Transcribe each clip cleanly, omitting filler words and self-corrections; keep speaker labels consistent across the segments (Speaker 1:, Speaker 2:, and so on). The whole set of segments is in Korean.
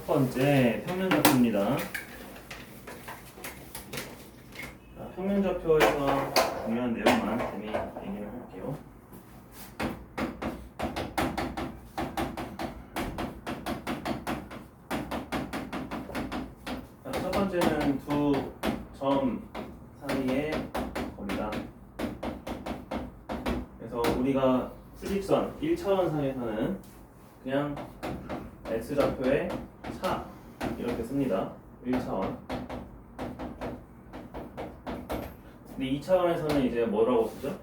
Speaker 1: 첫 번째 평면좌표입니다. 평면좌표에서 중요한 내용만 얘기를 할게요. 첫 번째는 두 점 사이의 거리다. 그래서 우리가 수직선 1차원상에서는 그냥 x좌표의 차 이렇게 씁니다. 1차원. 근데 2차원에서는 이제 뭐라고 쓰죠?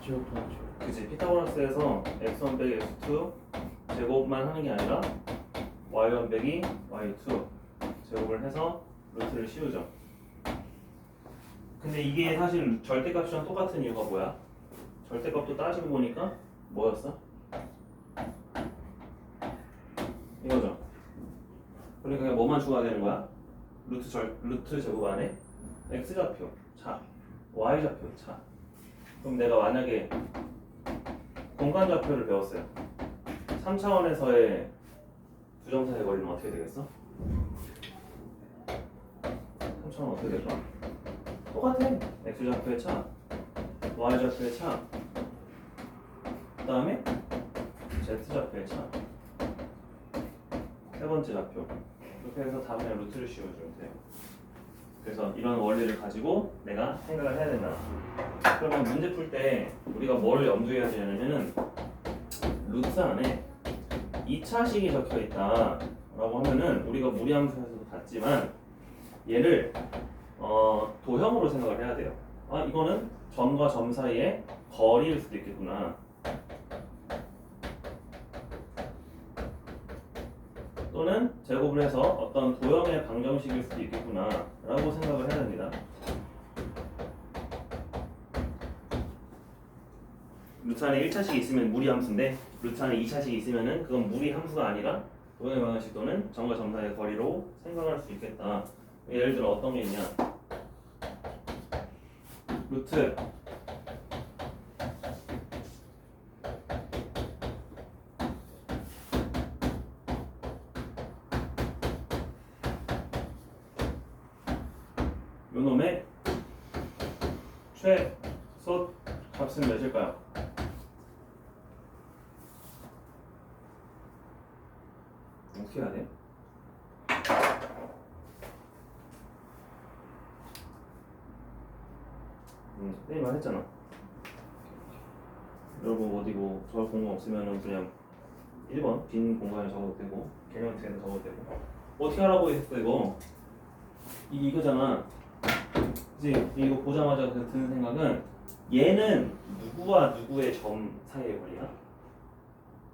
Speaker 2: 제곱하죠.
Speaker 1: 그치. 피타고라스에서 x1 빼기 x2 제곱만 하는 게 아니라 y1 빼기 y2 제곱을 해서 루트를 씌우죠. 근데 이게 사실 절대값이랑 똑같은 이유가 뭐야? 절대값도 따지고 보니까 뭐였어? 이거죠. 그러니까 뭐만 추가가 되는 거야? 루트 제곱 안에 x좌표 차, y좌표 차. 그럼 내가 만약에 공간좌표를 배웠어요. 3차원에서의 두 점 사이의 거리는 어떻게 되겠어? 3차원 어떻게 될까? 똑같아. x좌표의 차, y좌표의 차, 그 다음에 z좌표의 차, 세 번째 좌표. 이렇게 해서 다 그냥 루트를 씌워주면 돼요. 그래서 이런 원리를 가지고 내가 생각을 해야 된다. 그러면 문제 풀 때 우리가 뭘 염두에 해야 되냐면은 루트 안에 2차식이 적혀 있다 라고 하면은 우리가 무리함수에서도 봤지만 얘를 도형으로 생각을 해야 돼요. 아, 이거는 점과 점 사이의 거리일 수도 있겠구나. 또는 제곱을 해서 어떤 도형의 방정식일 수도 있겠구나 라고 생각을 해야 됩니다. 루트 안에 1차식이 있으면 무리함수인데 루트 안에 2차식이 있으면은 그건 무리함수가 아니라 도형의 방정식 또는 점과 점 사이의 거리로 생각할 수 있겠다. 예를 들어 어떤 게 있냐? 루트 요놈의 최소 값은 몇일까요? 어떻게 해야 돼? 선생님 말했잖아. 여러분 어디고 저 공간 없으면은 그냥 1번 빈 공간에 적어도 되고 개념책에서 적어도 되고 어떻게 하라고 했어 이거? 이거잖아. 그치? 이거 보자마자 드는 생각은 얘는 누구와 누구의 점 사이의 거리야?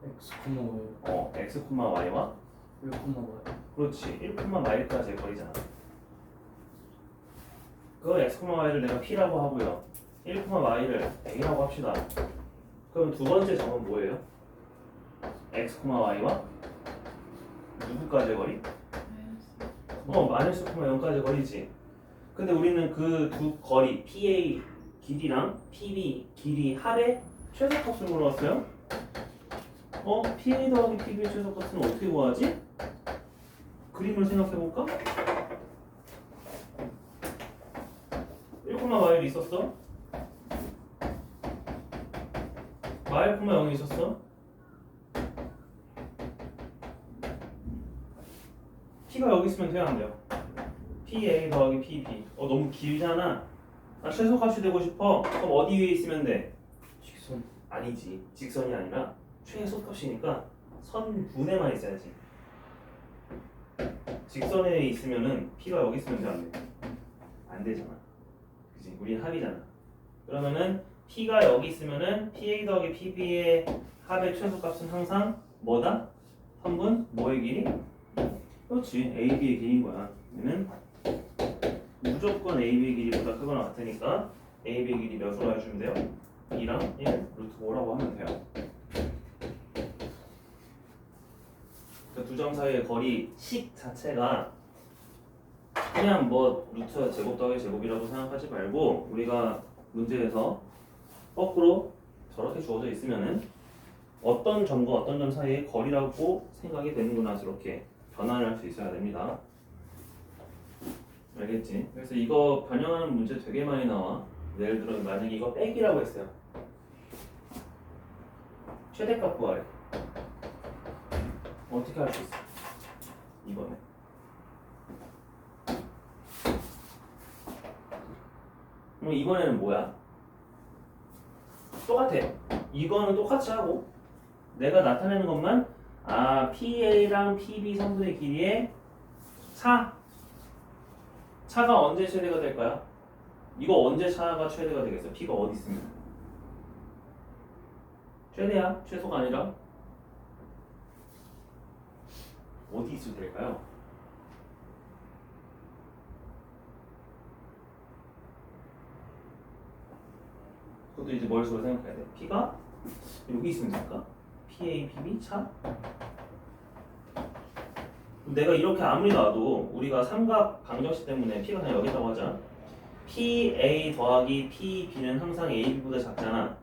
Speaker 2: x, y.
Speaker 1: x, y와
Speaker 2: 1, y.
Speaker 1: 그렇지. 1, y까지의 거리잖아. 그 x, y를 내가 p라고 하고요. 1, y를 a라고 합시다. 그럼 두 번째 점은 뭐예요? x, y와 누구까지의 거리? 마이너스 0까지의 거리지. 근데 우리는 그 두 거리 PA 길이랑 PB 길이 합의 최소값을 물어봤어요. PA 더하기 PB의 최소값은 어떻게 구하지? 그림을 생각해볼까? 1, y이 있었어? y, 0이 있었어? P가 여기 있으면 돼요, 안 돼요? PA 더하기 PB. 너무 길잖아. 나 최소값이 되고 싶어. 그럼 어디 위에 있으면 돼?
Speaker 2: 직선.
Speaker 1: 아니지. 직선이 아니라 최소값이니까 선 분에만 있어야지. 직선에 있으면은 P가 여기 있으면 돼, 안 돼? 안 되잖아. 그치? 우리 합이잖아. 그러면은 P가 여기 있으면은 PA 더하기 PB의 합의 최소값은 항상 뭐다? 선분 뭐의 길이? 그렇지. AB의 길이인 거야. 얘는 무조건 AB의 길이보다 크거나 같으니까 AB의 길이 몇으로 해주면 돼요? 2랑 1, 루트 5라고 하면 돼요. 그 두 점 사이의 거리 식 자체가 그냥 뭐 루트 제곱 더하기 제곱이라고 생각하지 말고 우리가 문제에서 거꾸로 저렇게 주어져 있으면은 어떤 점과 어떤 점 사이의 거리라고 생각이 되는구나 이렇게 변환을 할 수 있어야 됩니다. 알겠지? 그래서 이거 변형하는 문제 되게 많이 나와. 예를 들어 만약에 이거 빼기라고 했어요. 최대값 구하래. 어떻게 할 수 있어? 이번에 그럼 이번에는 뭐야? 똑같아. 이거는 똑같이 하고 내가 나타내는 것만 PA랑 PB 성분의 길이의 차가 언제 최대가 될까요? 이거 언제 차가 최대가 되겠어? P가 어디 있으면 최대야? 최소가 아니라 어디 있을 때일까요? 그것도 이제 머릿속으로 생각해야 돼. P가 여기 있으면 될까? PA, PB 차? 내가 이렇게 아무리 놔도 우리가 삼각 방정식 때문에 P가 그냥 여기 있다고 하자. PA 더하기 PB는 항상 AB보다 작잖아.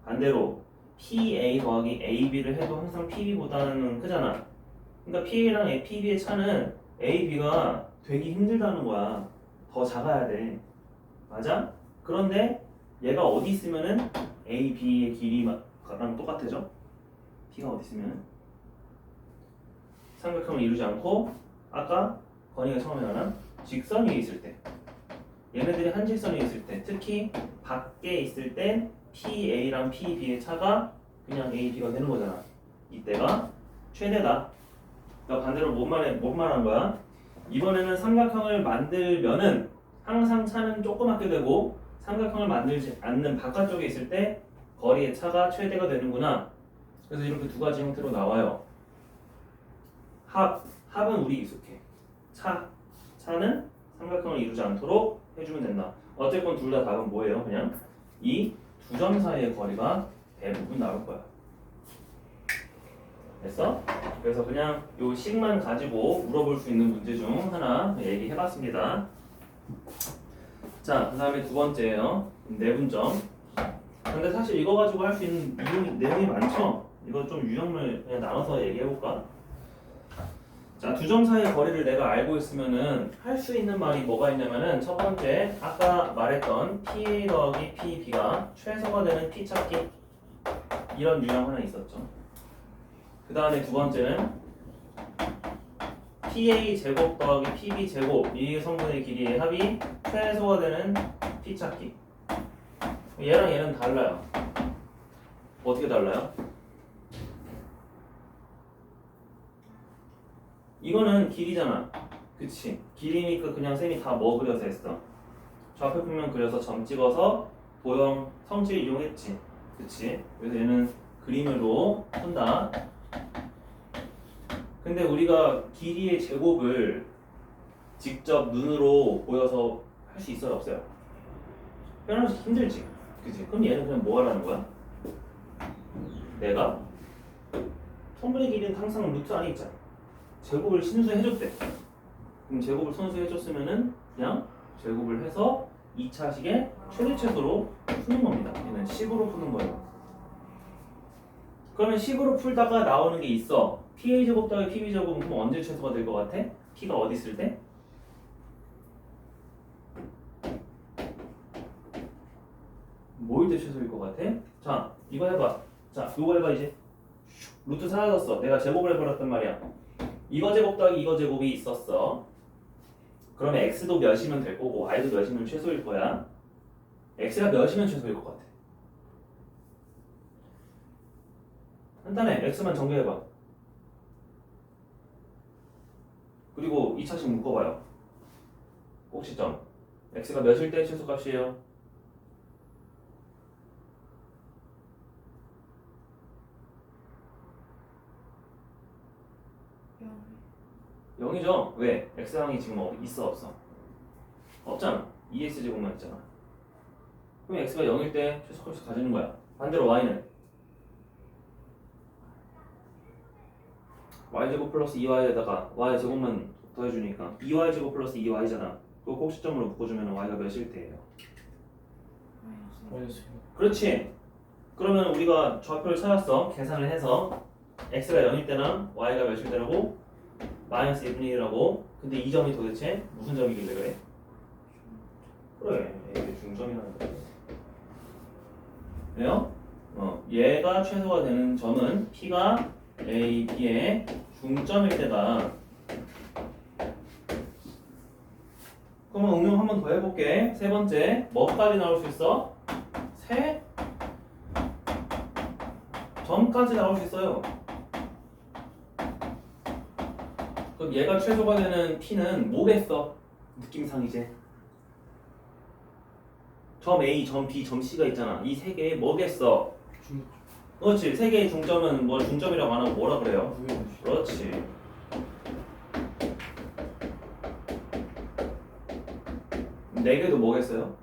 Speaker 1: 반대로 PA 더하기 AB를 해도 항상 PB보다는 크잖아. 그러니까 PA랑 PB의 차는 AB가 되기 힘들다는 거야. 더 작아야 돼. 맞아? 그런데 얘가 어디 있으면은 AB의 길이랑 똑같아져? P가 어디 있으면 삼각형을 이루지 않고 아까 건이가 처음에 말한 직선 위에 있을 때 얘네들이 한 직선 위에 있을 때 특히 밖에 있을 때 PA랑 PB의 차가 그냥 AB가 되는 거잖아. 이때가 최대다. 그러니까 반대로 뭔 말한 거야? 이번에는 삼각형을 만들면은 항상 차는 조그맣게 되고 삼각형을 만들지 않는 바깥쪽에 있을 때 거리의 차가 최대가 되는구나. 그래서 이렇게 두 가지 형태로 나와요. 합은 우리 익숙해. 차는 삼각형을 이루지 않도록 해주면 된다. 어쨌건 둘 다 답은 뭐예요? 그냥 이 두 점 사이의 거리가 대부분 나올 거야. 됐어? 그래서 그냥 요 식만 가지고 물어볼 수 있는 문제 중 하나 얘기해봤습니다. 자, 그 다음에 두 번째예요. 내분점. 근데 사실 이거 가지고 할 수 있는 내용이 많죠? 이거 좀 유형을 그냥 나눠서 얘기해볼까? 자, 두 점 사이의 거리를 내가 알고 있으면은 할 수 있는 말이 뭐가 있냐면은 첫 번째 아까 말했던 PA 더하기 PB가 최소가 되는 P 찾기 이런 유형 하나 있었죠. 그 다음에 두 번째는 PA 제곱 더하기 PB 제곱 이 성분의 길이의 합이 최소가 되는 P 찾기. 얘랑 얘는 달라요. 어떻게 달라요? 이거는 길이잖아. 그치? 길이니까 그냥 쌤이 다 뭐 그려서 했어? 좌표평면 그려서 점 찍어서 도형 성질 이용했지. 그치? 그래서 얘는 그림으로 푼다. 근데 우리가 길이의 제곱을 직접 눈으로 보여서 할 수 있어요? 없어요? 표현하기 힘들지. 그치? 그럼 얘는 그냥 뭐 하라는 거야? 내가 성분의 길이는 항상 루트 안에 있잖아. 제곱을 신수해줬대. 그럼 제곱을 선수해줬으면은 그냥 제곱을 해서 2차식의 최대최소로 푸는 겁니다. 얘는 식으로 푸는 거예요. 그러면 식으로 풀다가 나오는 게 있어. PA 제곱 더하기 PB 제곱은 그럼 언제 최소가 될 것 같아? P가 어디 있을 때? 뭐일 때 최소일 것 같아? 자, 이거 해봐. 자, 이거 해봐 이제. 루트 사라졌어. 내가 제곱을 해버렸단 말이야. 이거 제곱 더하기 이거 제곱이 있었어. 그러면 x도 몇이면 될 거고 y도 몇이면 최소일 거야. x가 몇이면 최소일 것 같아. 간단해. x만 정리해봐. 그리고 2차식 묶어봐요. 꼭지점. x가 몇일 때 최소값이에요? 0이죠? 왜? x항이 지금 있어 없어? 없잖아. 2x제곱만 있잖아. 그럼 x가 0일 때 최소값을 가지는 거야. 반대로 y는 y제곱 플러스 2y에다가 y제곱만 더해주니까 2y제곱 플러스 2y잖아. 그거 꼭지점으로 묶어주면 y가 몇일 때예요?
Speaker 2: 마이너스.
Speaker 1: 그렇지. 그러면 우리가 좌표를 찾았어. 계산을 해서 x가 0일 때랑 y가 몇일 때라고? 마이너스 1분의 1이라고. 근데 이 점이 도대체 무슨 점이길래 그래? 그래, 이게 중점이라는 거야. 그래요? 얘가 최소가 되는 점은 P가 A, B의 중점일 때다. 그러면 응용 한 번 더 해볼게. 세 번째, 뭐까지 나올 수 있어? 세 점까지 나올 수 있어요. 그럼 얘가 최소가 되는 P는 뭐겠어? 느낌상 이제 점 A, 점 B, 점 C가 있잖아. 이 세 개의 뭐겠어?
Speaker 2: 중
Speaker 1: 그렇지. 세 개의 중점은 뭐 중점이라고 안 하고 뭐라 그래요?
Speaker 2: 무게중심.
Speaker 1: 그렇지. 네 개도 뭐겠어요?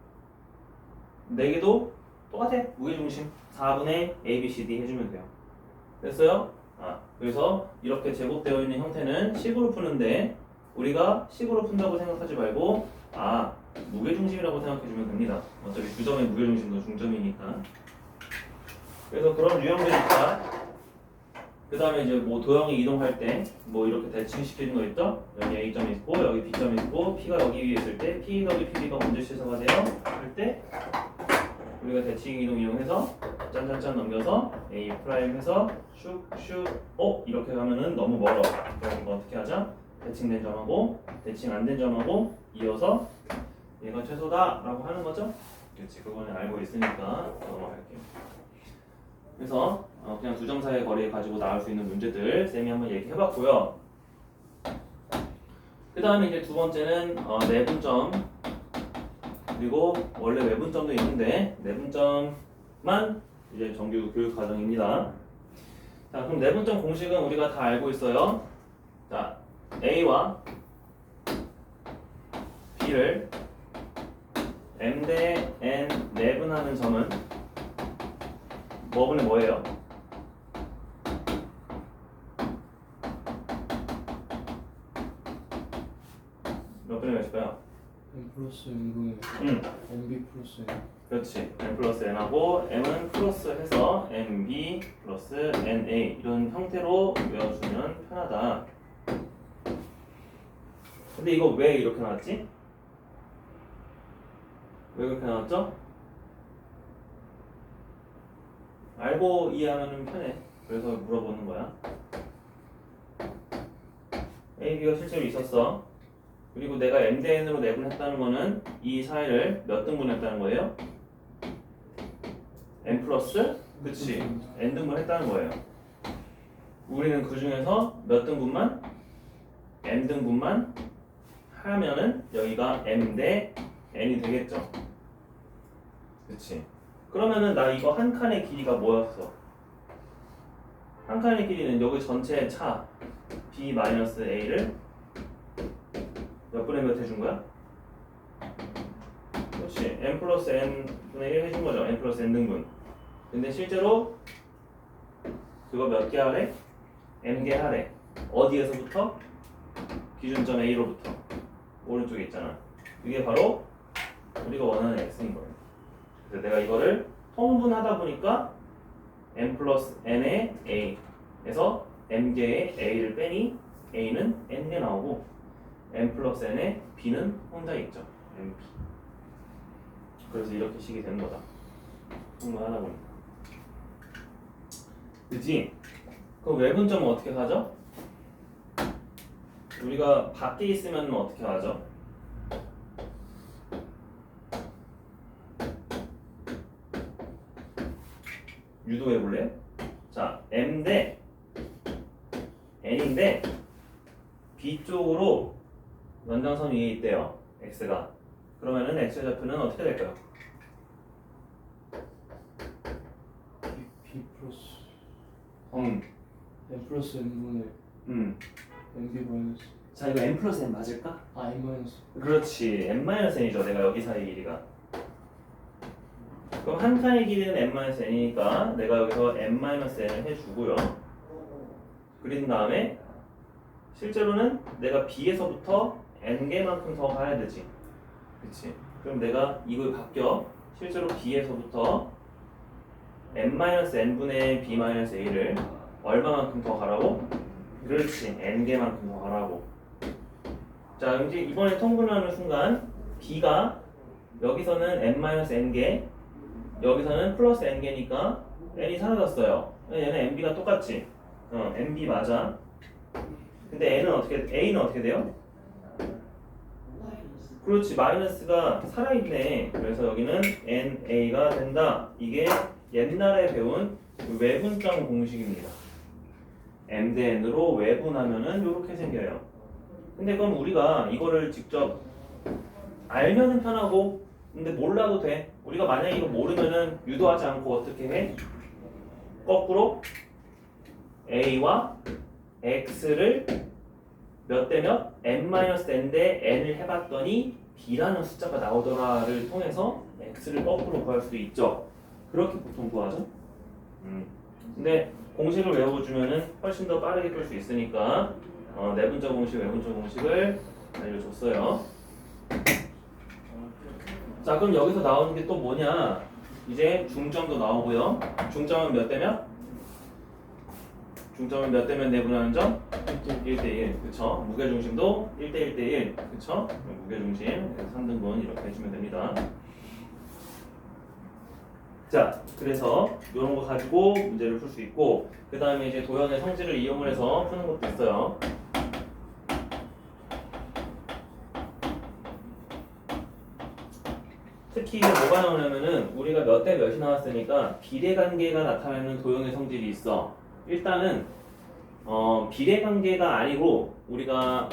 Speaker 1: 네 개도 똑같아. 무게중심 4분의 A, B, C, D 해주면 돼요. 됐어요? 그래서 이렇게 제곱되어 있는 형태는 식으로 푸는데 우리가 식으로 푼다고 생각하지 말고 무게중심이라고 생각해주면 됩니다. 어차피 두 점의 무게중심도 중점이니까. 그래서 그런 유형들이 있다. 그 다음에 이제 뭐 도형이 이동할 때 뭐 이렇게 대칭시키는 거 있죠? 여기 A점이 있고 여기 B점이 있고 P가 여기 위에 있을 때 P, W, PB가 언제 최소가 돼요? 할 때 우리가 대칭 이동 이용해서 짠짠짠 넘겨서 A 프라임 해서 슉슉 이렇게 가면은 너무 멀어. 그럼 이거 어떻게 하자? 대칭된 점하고 대칭 안 된 점하고 이어서 얘가 최소다 라고 하는 거죠? 그렇지. 그거는 알고 있으니까 넘어갈게요. 그래서 그냥 두 점 사이의 거리를 가지고 나올 수 있는 문제들 쌤이 한번 얘기해봤고요. 그 다음에 이제 두 번째는 내분점 그리고 원래 외분점도 있는데 내분점만 이제 정규 교육 과정입니다. 자, 그럼 내분점 공식은 우리가 다 알고 있어요. 자, A와 B를 M 대 N 내분하는 점은 뭐분의 뭐예요? 몇 분의 몇일까요?
Speaker 2: M 플러스 N분의 MB 플러스 N.
Speaker 1: 그렇지. M 플러스 N하고 M은 플러스 해서 MB 플러스 NA 이런 형태로 외워주면 편하다. 근데 이거 왜 이렇게 나왔지? 왜 그렇게 나왔죠? 알고 이해하면 편해. 그래서 물어보는 거야. A, B가 실제로 있었어. 그리고 내가 M 대 N으로 내분했다는 거는 이 사이를 몇 등분했다는 거예요? N 플러스? 그치. N 등분 했다는 거예요. 우리는 그 중에서 몇 등분만? M 등분만 하면은 여기가 M 대 N이 되겠죠. 그치. 그러면은 나 이거 한 칸의 길이가 뭐였어? 한 칸의 길이는 여기 전체의 차 B-A를 몇 분의 몇 해준 거야? 그렇지. n 플러스 n 분의 1 해준 거죠. n 플러스 n 등분. 근데 실제로 그거 몇 개 하래? n 개 하래. 어디에서부터? 기준점 A로부터. 오른쪽에 있잖아. 그게 바로 우리가 원하는 x인 거예요. 그래서 내가 이거를 통분하다 보니까 n 플러스 n의 a에서 n개의 a를 빼니 a는 n개 나오고 n 플러스 n의 b는 혼자 있죠. nb. 그래서 이렇게 식이 되는 거다. 통분하다 보니까. 그치? 그럼 외분점은 어떻게 하죠? 우리가 밖에 있으면 어떻게 하죠? 유도해 볼래요? 자, M 대 N인데 B 쪽으로 연장선 위에 있대요. X가. 그러면은 X의 좌표는 어떻게 될까요?
Speaker 2: B 플러스
Speaker 1: N
Speaker 2: 플러스 N분의 MB 마이너스.
Speaker 1: 자, 이거 N 플러스 N 맞을까?
Speaker 2: N 마이너스.
Speaker 1: 그렇지. N-N이죠. 내가 여기 사이 길이가. 그럼 한 칸의 길이는 N-N이니까 내가 여기서 N-N을 해주고요. 그린 다음에 실제로는 내가 B에서부터 N개만큼 더 가야 되지. 그치? 그럼 내가 이걸 바뀌어 실제로 B에서부터 n-n분의 b-a를 얼마만큼 더 가라고? 그렇지, n개만큼 더 가라고. 자, 이제 이번에 통분하는 순간 b가 여기서는 n-n개, 여기서는 플러스 n개니까 n이 사라졌어요. 얘는 nb가 똑같지. nb 맞아. 근데 a는 어떻게 돼요? 그렇지, 마이너스가 살아있네. 그래서 여기는 na가 된다. 이게 옛날에 배운 외분점 공식입니다. m 대 n으로 외분하면은 이렇게 생겨요. 근데 그럼 우리가 이거를 직접 알면은 편하고, 근데 몰라도 돼. 우리가 만약에 이거 모르면은 유도하지 않고 어떻게 해? 거꾸로 a와 x를 몇 대 몇? n-n 대 n을 해봤더니 b라는 숫자가 나오더라를 통해서 x를 거꾸로 구할 수도 있죠. 그렇게 보통 구하죠. 근데 공식을 외워주면은 훨씬 더 빠르게 풀 수 있으니까 내분적 공식, 외분적 공식을 알려줬어요. 자, 그럼 여기서 나오는 게 또 뭐냐? 이제 중점도 나오고요. 중점은 몇 대 몇? 중점은 몇 대면 내분하는 점? 1대1, 그쵸? 무게중심도 1대1대1, 그쵸? 무게중심 3등분 이렇게 해주면 됩니다. 자, 그래서 이런 거 가지고 문제를 풀 수 있고, 그 다음에 이제 도형의 성질을 이용을 해서 푸는 것도 있어요. 특히 이게 뭐가 나오냐면은 우리가 몇 대 몇이 나왔으니까 비례관계가 나타나는 도형의 성질이 있어. 일단은 비례관계가 아니고 우리가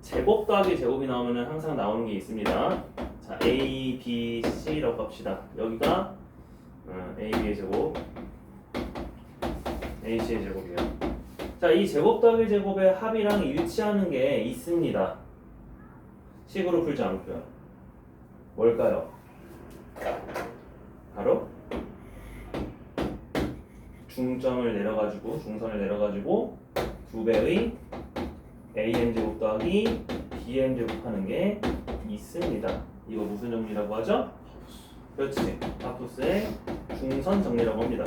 Speaker 1: 제곱 더하기 제곱이 나오면은 항상 나오는 게 있습니다. 자, a, b, c라고 합시다. 여기가 a, b의 제곱, a, c의 제곱이에요. 자, 이 제곱 더하기 제곱의 합이랑 일치하는 게 있습니다. 식으로 풀지 않고요. 뭘까요? 바로 중점을 내려가지고, 중선을 내려가지고 2배의 am 제곱 더하기 bm 제곱 하는 게 있습니다. 이거 무슨 정리라고 하죠? 그렇지, 파푸스의 중선 정리라고 합니다.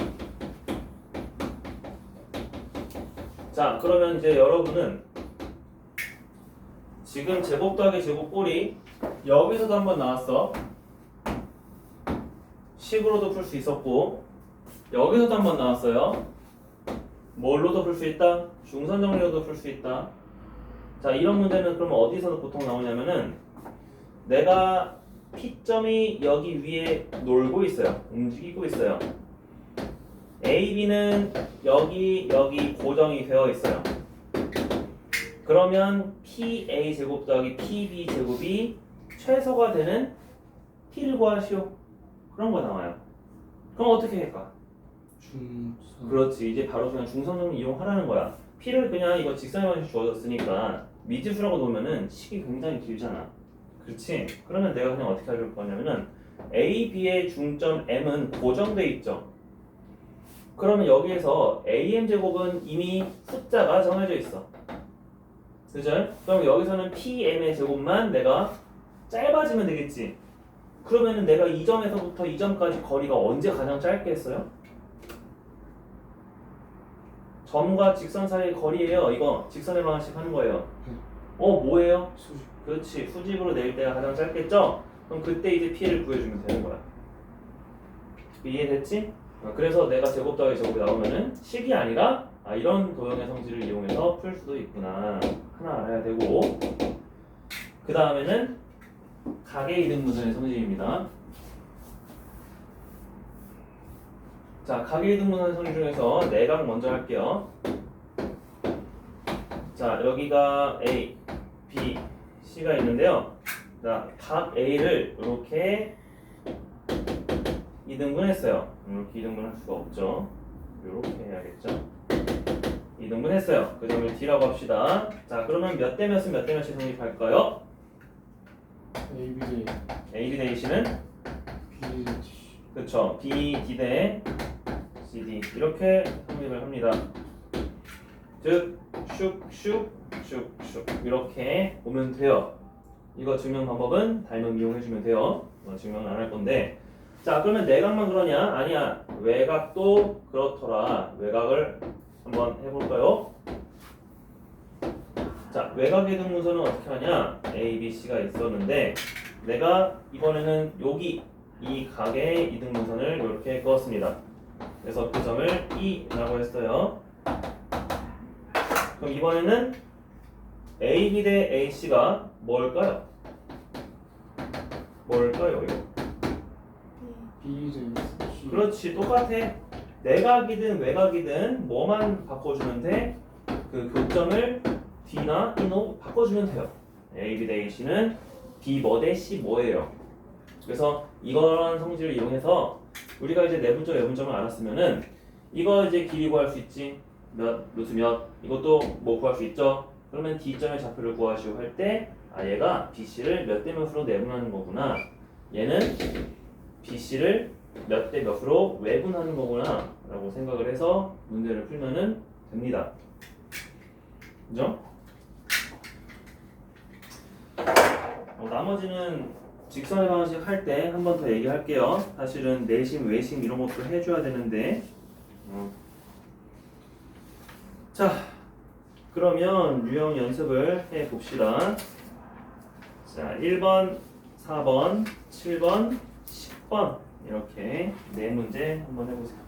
Speaker 1: 자, 그러면 이제 여러분은 지금 제곱 더하기 제곱 꼴이 여기서도 한번 나왔어. 식으로도 풀 수 있었고, 여기서도 한번 나왔어요. 뭘로도 풀 수 있다? 중선 정리로도 풀 수 있다. 자, 이런 문제는 그러면 어디서 보통 나오냐면은 내가 P점이 여기 위에 놀고 있어요. 움직이고 있어요. A, B는 여기 고정이 되어 있어요. 그러면 PA 제곱 더하기 PB 제곱이 최소가 되는 P를 구하시오. 그런 거 나와요. 그럼 어떻게 할까?
Speaker 2: 중선.
Speaker 1: 그렇지, 이제 바로 그냥 중선정리 이용하라는 거야. P를 그냥 이거 직선의 방식 주어졌으니까 미지수라고 놓으면은 식이 굉장히 길잖아. 그렇지? 그러면 내가 그냥 어떻게 할 거냐면은 A, B의 중점 M은 고정돼 있죠. 그러면 여기에서 AM 제곱은 이미 숫자가 정해져 있어. 그죠? 그럼 여기서는 PM의 제곱만 내가 짧아지면 되겠지. 그러면은 내가 이 점에서부터 이 점까지 거리가 언제 가장 짧게 했어요? 점과 직선 사이의 거리예요. 이거 직선의 방식 하는 거예요. 뭐예요?
Speaker 2: 수직.
Speaker 1: 그렇지, 수직으로 낼 때가 가장 짧겠죠? 그럼 그때 이제 P를 구해주면 되는 거야. 이해됐지? 그래서 내가 제곱 더하기 제곱이 나오면은 식이 아니라 이런 도형의 성질을 이용해서 풀 수도 있구나 하나 알아야 되고, 그 다음에는 각의 이등분선의 성질입니다. 자, 각의 이등분선의 성질 중에서 내각 먼저 할게요. 자, 여기가 A, B, C가 있는데요. 자, 각 A를 이렇게 이등분했어요. 이렇게 이등분할 수가 없죠. 이렇게 해야겠죠. 이등분했어요. 그 점을 D라고 합시다. 자, 그러면 몇 대 몇은 몇 대 몇이 성립할까요?
Speaker 2: A, B 대
Speaker 1: A, B 대 C는
Speaker 2: B 대 C.
Speaker 1: 그쵸, B, D 대 CD 이렇게 성립을 합니다. 즉 슉슉슉슉 이렇게 보면 돼요. 이거 증명 방법은 닮음 이용해주면 돼요. 증명은 안 할 건데, 자, 그러면 내각만 그러냐? 아니야. 외곽도 그렇더라. 외곽을 한번 해볼까요? 자, 외곽 이등분선은 어떻게 하냐? A, B, C가 있었는데 내가 이번에는 여기 이 각의 이등분선을 이렇게 그었습니다. 그래서 그 점을 E라고 했어요. 그럼 이번에는 AB 대 AC가 뭘까요? 뭘까요? 이거?
Speaker 2: B 대 C.
Speaker 1: 그렇지, 똑같아. 내각이든 외곽이든 뭐만 바꿔주면 돼? 그 교점을 D나 E로 바꿔주면 돼요. A, B 대 AC는 B 뭐 대 C 뭐예요. 그래서 이런 성질을 이용해서 우리가 이제 내분점, 외분점을 알았으면은 이거 이제 길이 구할 수 있지. 몇, 루트 몇. 이것도 뭐 구할 수 있죠. 그러면 D점의 좌표를 구하시오 할 때 얘가 BC를 몇 대 몇으로 내분하는 거구나. 얘는 BC를 몇 대 몇으로 외분하는 거구나 라고 생각을 해서 문제를 풀면은 됩니다. 그죠? 나머지는 직선의 방식 할 때 한 번 더 얘기할게요. 사실은 내심, 외심 이런 것도 해줘야 되는데 자, 그러면 유형 연습을 해봅시다. 자, 1번, 4번, 7번, 10번 이렇게 네 문제 한번 해보세요.